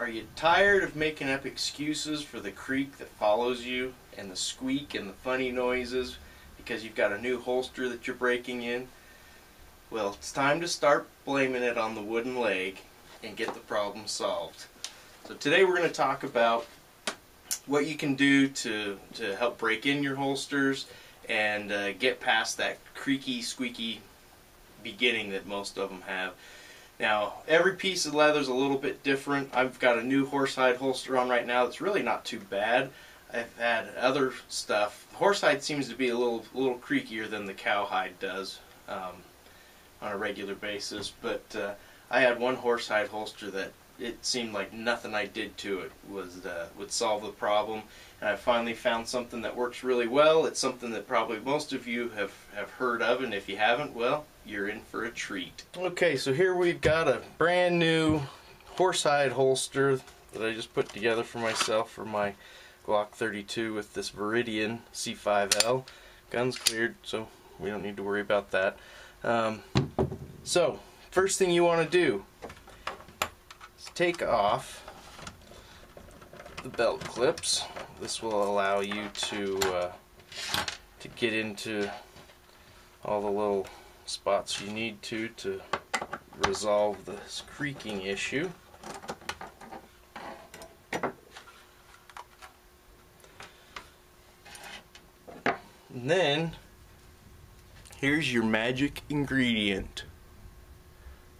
Are you tired of making up excuses for the creak that follows you and the squeak and the funny noises because you've got a new holster that you're breaking in? Well, it's time to start blaming it on the wooden leg and get the problem solved. So today we're going to talk about what you can do to help break in your holsters and get past that creaky, squeaky beginning that most of them have. Now, every piece of leather is a little bit different. I've got a new horsehide holster on right now that's really not too bad. I've had other stuff. Horsehide seems to be a little creakier than the cowhide does on a regular basis, but I had one horsehide holster that it seemed like nothing I did to it would solve the problem, and I finally found something that works really well. It's something that probably most of you have heard of, and if you haven't, well, you're in for a treat. Okay, so here we've got a brand new horsehide holster that I just put together for myself for my Glock 32 with this Viridian C5L. Gun's cleared, so we don't need to worry about that. So, first thing you want to do is take off the belt clips. This will allow you to get into all the little spots you need to resolve this creaking issue. And then here's your magic ingredient.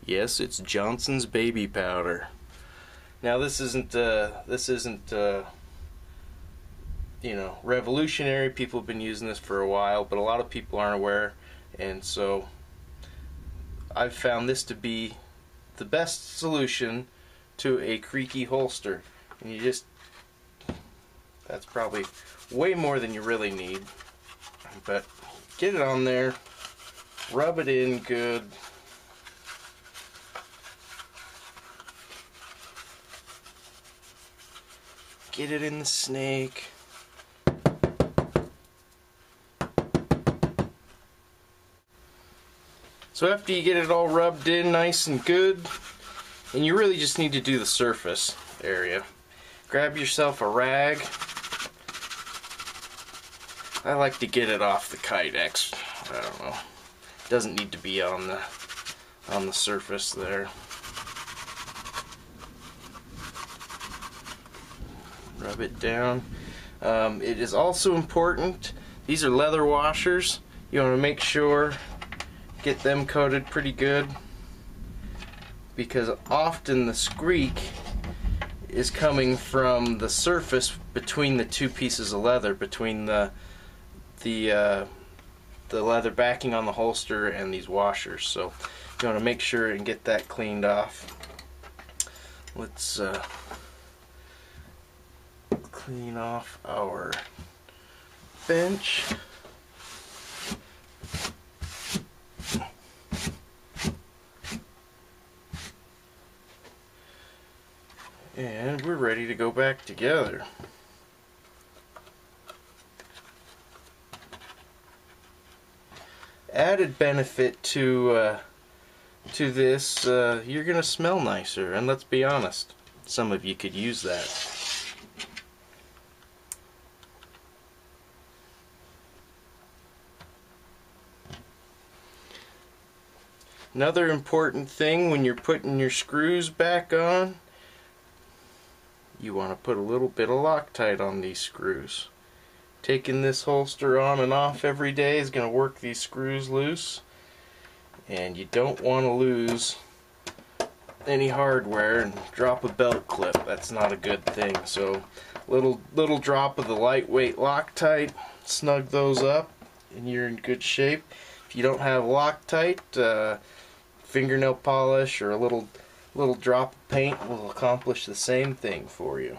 Yes, it's Johnson's baby powder. Now this isn't you know, revolutionary. People have been using this for a while, but a lot of people aren't aware, and so I've found this to be the best solution to a creaky holster. And you just, that's probably way more than you really need, but get it on there, rub it in good. Get it in the snake. So after you get it all rubbed in nice and good, and you really just need to do the surface area, grab yourself a rag. I like to get it off the Kydex. I don't know. It doesn't need to be on the surface there. Rub it down. It is also important, these are leather washers. You want to make sure get them coated pretty good, because often the squeak is coming from the surface between the two pieces of leather, between the leather backing on the holster and these washers. So you want to make sure and get that cleaned off. Let's clean off our bench. And we're ready to go back together. Added benefit to this, you're gonna smell nicer, and let's be honest, some of you could use that. Another important thing when you're putting your screws back on, you want to put a little bit of Loctite on these screws. Taking this holster on and off every day is going to work these screws loose, and you don't want to lose any hardware and drop a belt clip. That's not a good thing. So little drop of the lightweight Loctite, snug those up, and you're in good shape. If you don't have Loctite, fingernail polish or a little drop of paint will accomplish the same thing for you.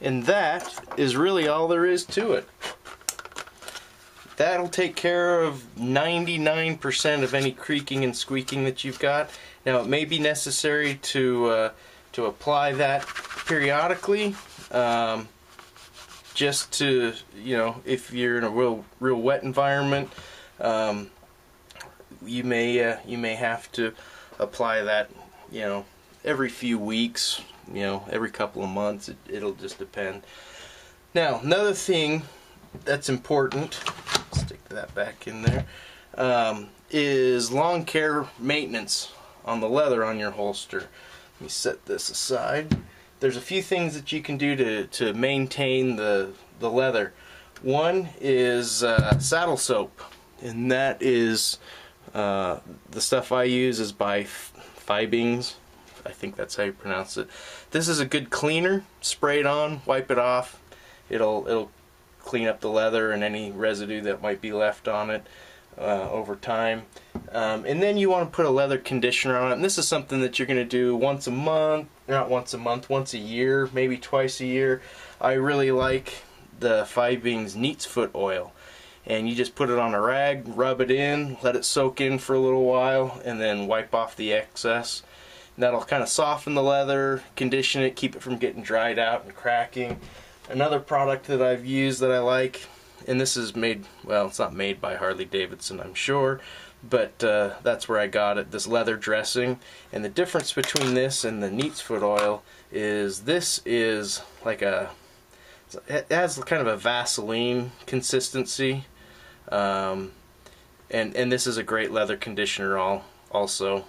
And that is really all there is to it. that'll take care of 99% of any creaking and squeaking that you've got. Now it may be necessary to apply that periodically, just to, you know, if you're in a real wet environment, you may have to apply that, you know, every few weeks, you know, every couple of months. It'll just depend. Now, another thing that's important, stick that back in there, is lawn care maintenance on the leather on your holster. Let me set this aside. There's a few things that you can do to maintain the leather. One is saddle soap, and that is the stuff I use is by Fibings. I think that's how you pronounce it. This is a good cleaner. Spray it on, wipe it off. It'll clean up the leather and any residue that might be left on it over time. And then you want to put a leather conditioner on it. And this is something that you're going to do once a month, not once a month, once a year, maybe twice a year. I really like the Fibings Neat's Foot oil. And you just put it on a rag, rub it in, let it soak in for a little while, and then wipe off the excess. And that'll kind of soften the leather, condition it, keep it from getting dried out and cracking. Another product that I've used that I like, and this is made, well, it's not made by Harley Davidson, I'm sure, but that's where I got it, this leather dressing. And the difference between this and the Neat's Foot oil is this is like it has kind of a Vaseline consistency, and this is a great leather conditioner also.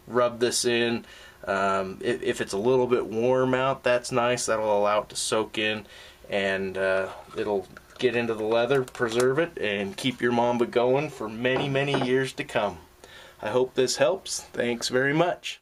Rub this in. If it's a little bit warm out, that's nice. That'll allow it to soak in, and it'll get into the leather, preserve it, and keep your Mamba going for many, many years to come. I hope this helps. Thanks very much.